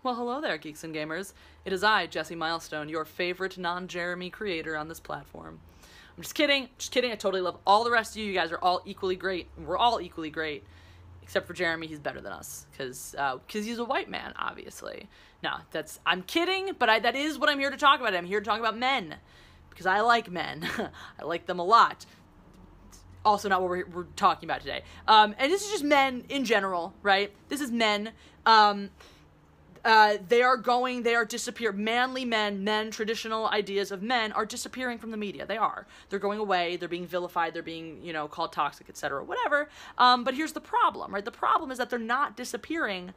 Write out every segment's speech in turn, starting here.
Well, hello there, geeks and gamers. It is I, Jesse Milestone, your favorite non-Jeremy creator on this platform. I'm just kidding. I totally love all the rest of you. You guys are all equally great. We're all equally great. Except for Jeremy, he's better than us. Because he's a white man, obviously. No, I'm kidding, but that is what I'm here to talk about. I'm here to talk about men. Because I like men. I like them a lot. Also not what we're talking about today. And this is just men in general, right? This is men. They are disappearing. Manly men, traditional ideas of men are disappearing from the media. They are. They're going away. They're being vilified. They're being, called toxic, etc., whatever. But here's the problem, right? The problem is that they're not disappearing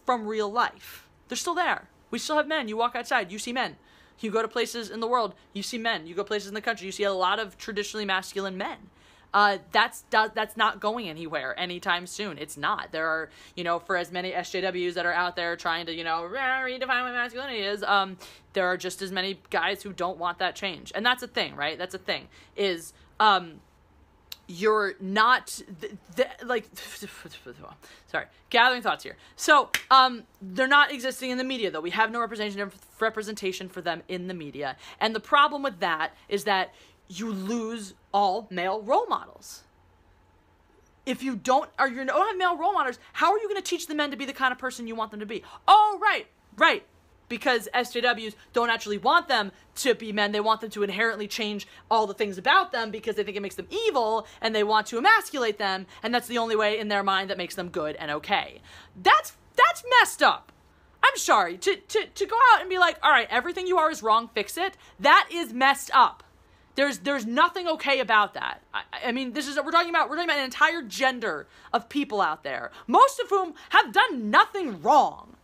from real life. They're still there. We still have men. You walk outside, you see men. You go to places in the world, you see men. You go places in the country, you see a lot of traditionally masculine men. That's not going anywhere anytime soon. It's not. There are, for as many SJWs that are out there trying to, redefine what masculinity is, there are just as many guys who don't want that change. And that's a thing, right? That's a thing, is, you're not, sorry, gathering thoughts here. So, they're not existing in the media, though. We have no representation for them in the media. And the problem with that is that you lose all male role models. If you don't have male role models, how are you going to teach the men to be the kind of person you want them to be? Oh, right. Because SJWs don't actually want them to be men. They want them to inherently change all the things about them because they think it makes them evil, and they want to emasculate them, and that's the only way in their mind that makes them good and okay. That's messed up. I'm sorry. To go out and be like, all right, everything you are is wrong, fix it. That is messed up. There's nothing okay about that. I mean, we're talking about an entire gender of people out there, most of whom have done nothing wrong,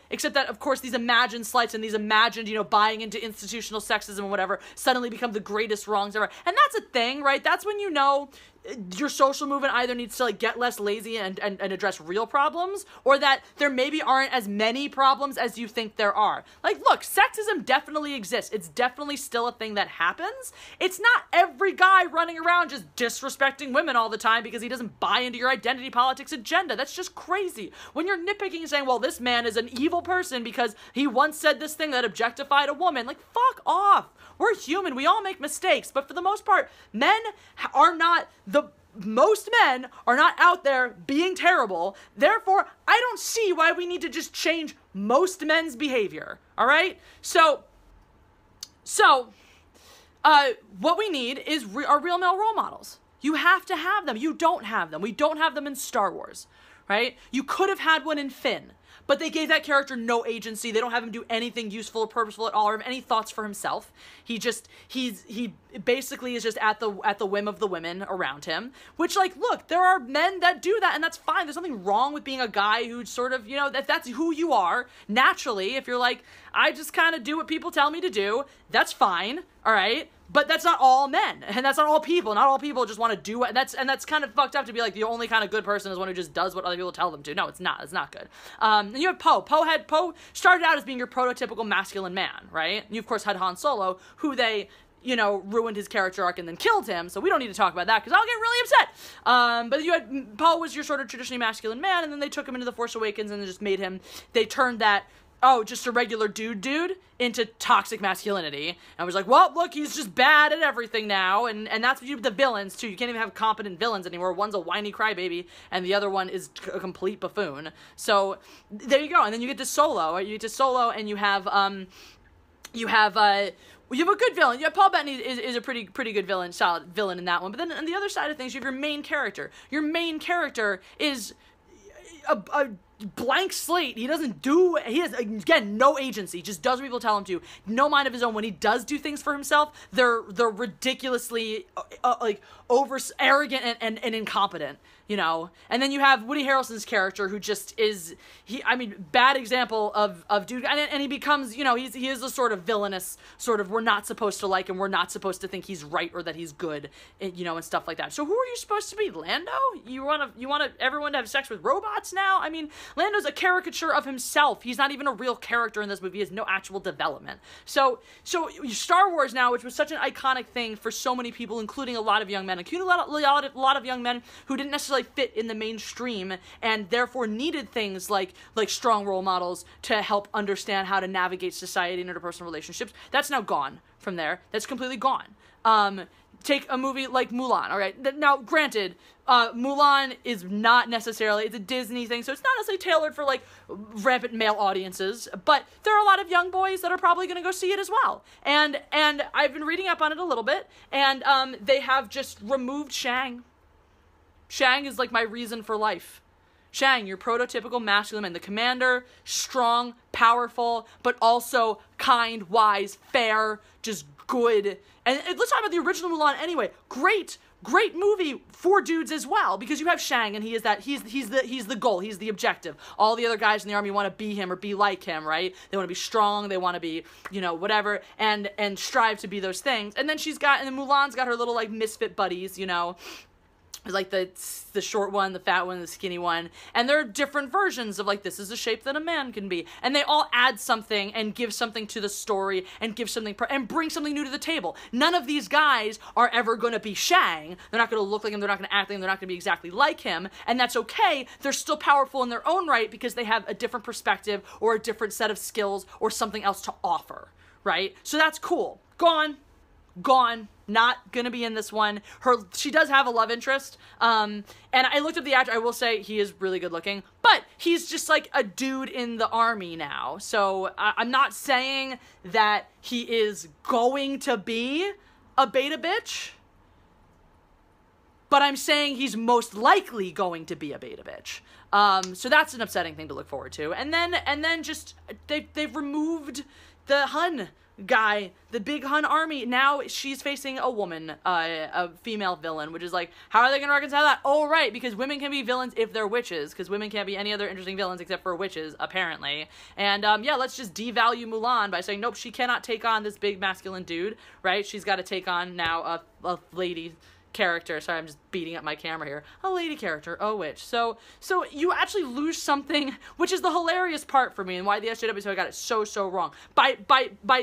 except that, of course, these imagined slights and these imagined, buying into institutional sexism and whatever suddenly become the greatest wrongs ever. And that's a thing, right? That's when your social movement either needs to get less lazy and address real problems, or that there maybe aren't as many problems as you think there are. Look, sexism definitely exists. It's definitely still a thing that happens. It's not every guy running around just disrespecting women all the time because he doesn't buy into your identity politics agenda. That's just crazy. When you're nitpicking and saying, well, this man is an evil person because he once said this thing that objectified a woman, fuck off. We're human. We all make mistakes. But for the most part, most men are not out there being terrible. Therefore, I don't see why we need to just change most men's behavior. All right? So, what we need is our real male role models. You have to have them. You don't have them. We don't have them in Star Wars, right? You could have had one in Finn, but they gave that character no agency. They don't have him do anything useful or purposeful at all, or have any thoughts for himself. He basically is just at the whim of the women around him, which, look, there are men that do that, and that's fine. There's nothing wrong with being a guy who sort of, if that's who you are, naturally, if you're I just kind of do what people tell me to do, that's fine, all right? But that's not all men, and that's not all people. Not all people just want to do what, that's kind of fucked up to be the only kind of good person is one who just does what other people tell them to. No, it's not. It's not good. And you have Poe. Poe started out as being your prototypical masculine man, right? And you, of course, had Han Solo, who they, ruined his character arc and then killed him, so we don't need to talk about that, because I'll get really upset. But you had, Poe was your sort of traditionally masculine man, and then they took him into The Force Awakens and just they turned that, just a regular dude into toxic masculinity. And I was well, look, he's just bad at everything now. And that's what you do with the villains, too. You can't even have competent villains anymore. One's a whiny crybaby, and the other one is a complete buffoon. So, there you go. And then you get to Solo. Right? You get to Solo, and you have a good villain. Yeah, Paul Bettany is a pretty good villain, solid villain in that one. But then on the other side of things, you have your main character. Your main character is a blank slate. He has, again, no agency. He just does what people tell him to. No mind of his own. When he does do things for himself, they're ridiculously, arrogant and incompetent, And then you have Woody Harrelson's character, who just is, bad example of dude, and he becomes, he is a sort of villainous, sort of, we're not supposed to like him, we're not supposed to think he's right or that he's good, and stuff like that. So who are you supposed to be, Lando? You want everyone to have sex with robots now? Lando's a caricature of himself. He's not even a real character in this movie. He has no actual development. So Star Wars now, which was such an iconic thing for so many people, including a lot of young men, including a lot of young men who didn't necessarily fit in the mainstream and therefore needed things like strong role models to help understand how to navigate society and interpersonal relationships. That's now gone from there. That's completely gone. Take a movie like Mulan, all right? Now, granted, Mulan is not necessarily, it's a Disney thing, so it's not necessarily tailored for, like, rampant male audiences, but there are a lot of young boys that are probably going to go see it as well. And I've been reading up on it a little bit, and they have just removed Shang. Shang is, like, my reason for life. Shang, your prototypical masculine man, the commander, strong, powerful, but also kind, wise, fair, just good. And let's talk about the original Mulan anyway. Great movie for dudes as well, because you have Shang and he's the goal, he's the objective. All the other guys in the army want to be him or be like him, right? They want to be strong, they want to be, whatever, and strive to be those things. And then Mulan's got her little, like, misfit buddies, like the short one, the fat one, the skinny one, and there are different versions of, like, this is the shape that a man can be, and they all add something and give something to the story and give something and bring something new to the table. None of these guys are ever going to be Shang. They're not going to look like him, they're not going to act like him, they're not going to be exactly like him, and that's okay. They're still powerful in their own right because they have a different perspective or a different set of skills or something else to offer, right? So that's cool. Gone. Not gonna be in this one. She does have a love interest. And I looked up the actor. I will say he is really good looking, but he's just like a dude in the army now. So I'm not saying that he is going to be a beta bitch, but I'm saying he's most likely going to be a beta bitch. So that's an upsetting thing to look forward to. And then just they've removed the Hun guy, the big Hun army. Now she's facing a woman, a female villain, which is like, how are they going to reconcile that? Oh, right, because women can be villains if they're witches, because women can't be any other interesting villains except for witches, apparently. And, yeah, let's just devalue Mulan by saying, nope, she cannot take on this big masculine dude, right? She's got to take on now a lady character. Sorry, I'm just beating up my camera here. A lady character, a witch. So you actually lose something, which is the hilarious part for me and why the SJW got it so wrong. By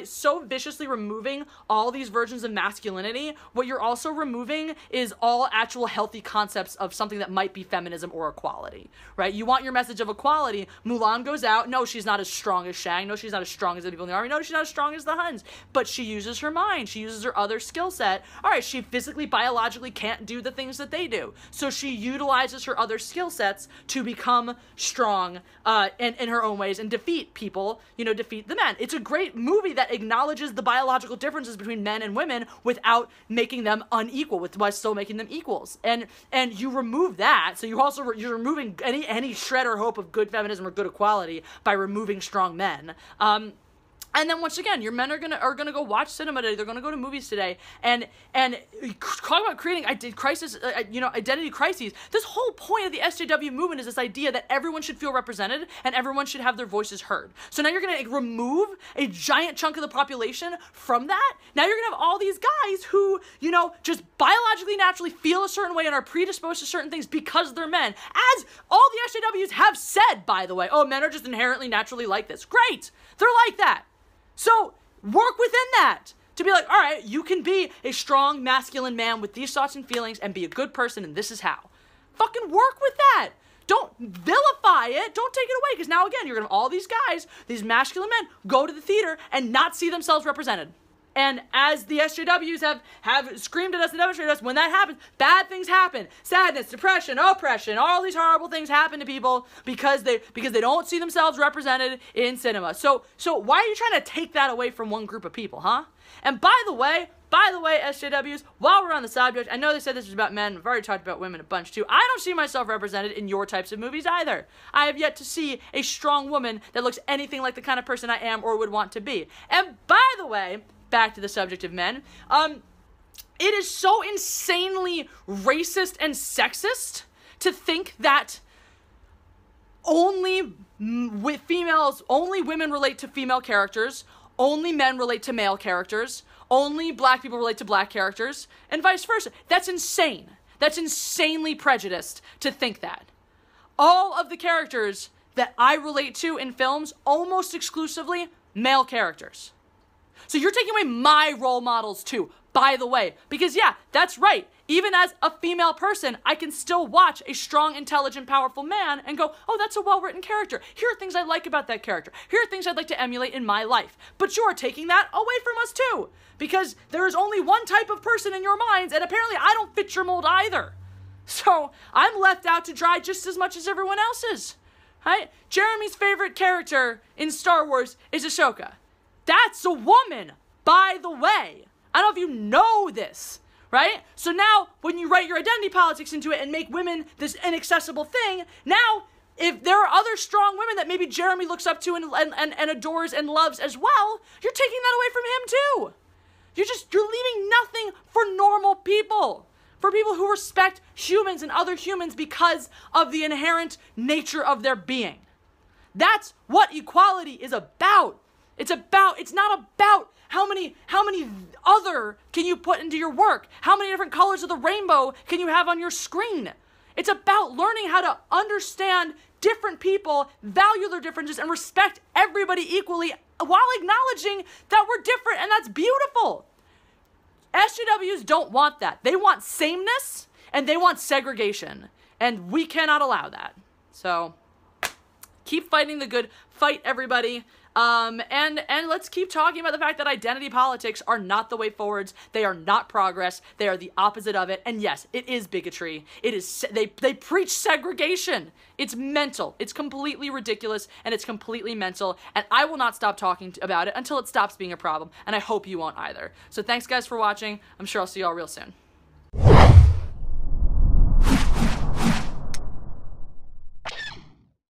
so viciously removing all these versions of masculinity, what you're also removing is all actual healthy concepts of something that might be feminism or equality, right? You want your message of equality. Mulan goes out. No, she's not as strong as Shang. No, she's not as strong as the people in the army. No, she's not as strong as the Huns. But she uses her mind. She uses her other skill set. All right, she physically, biologically can't do the things that they do. So she utilizes her other skill sets to become strong in her own ways and defeat people, defeat the men. It's a great movie that acknowledges the biological differences between men and women without making them unequal, while still making them equals. And you remove that, so you're removing any shred or hope of good feminism or good equality by removing strong men. And then once again, your men are gonna go watch cinema today. They're gonna go to movies today, and talk about creating identity crises. This whole point of the SJW movement is this idea that everyone should feel represented and everyone should have their voices heard. So now you're gonna remove a giant chunk of the population from that. Now you're gonna have all these guys who just biologically, naturally feel a certain way and are predisposed to certain things because they're men. As all the SJWs have said, by the way, oh, men are just inherently naturally like this. Great, they're like that. So work within that to be like, all right, you can be a strong masculine man with these thoughts and feelings and be a good person, and this is how. Fucking work with that. Don't vilify it. Don't take it away, because now again, you're gonna have all these guys, these masculine men, go to the theater and not see themselves represented. And as the SJWs have screamed at us and demonstrated us, when that happens, bad things happen. Sadness, depression, oppression, all these horrible things happen to people because they don't see themselves represented in cinema. So why are you trying to take that away from one group of people, huh? And by the way, SJWs, while we're on the subject, I know they said this was about men. I've already talked about women a bunch too. I don't see myself represented in your types of movies either. I have yet to see a strong woman that looks anything like the kind of person I am or would want to be. And by the way, back to the subject of men, it is so insanely racist and sexist to think that only women relate to female characters, only men relate to male characters, only black people relate to black characters, and vice versa. That's insane. That's insanely prejudiced to think that. All of the characters that I relate to in films almost exclusively male characters. So you're taking away my role models too, by the way. Because yeah, that's right. Even as a female person, I can still watch a strong, intelligent, powerful man and go, oh, that's a well-written character. Here are things I like about that character. Here are things I'd like to emulate in my life. But you're taking that away from us too. Because there is only one type of person in your minds, and apparently I don't fit your mold either. So I'm left out to dry just as much as everyone else is. Right? Jeremy's favorite character in Star Wars is Ahsoka. That's a woman, by the way. I don't know if you know this, right? So now, when you write your identity politics into it and make women this inaccessible thing, now, if there are other strong women that maybe Jeremy looks up to and adores and loves as well, you're taking that away from him too. You're leaving nothing for normal people. For people who respect humans and other humans because of the inherent nature of their being. That's what equality is about. It's not about how many other can you put into your work? How many different colors of the rainbow can you have on your screen? It's about learning how to understand different people, value their differences, and respect everybody equally while acknowledging that we're different, and that's beautiful. SJWs don't want that. They want sameness, and they want segregation, and we cannot allow that. So, keep fighting the good fight, everybody. And let's keep talking about the fact that identity politics are not the way forwards. They are not progress. They are the opposite of it. And yes, it is bigotry. It is, they preach segregation. It's mental. It's completely ridiculous, and it's completely mental. And I will not stop talking about it until it stops being a problem. And I hope you won't either. So thanks guys for watching. I'm sure I'll see y'all real soon.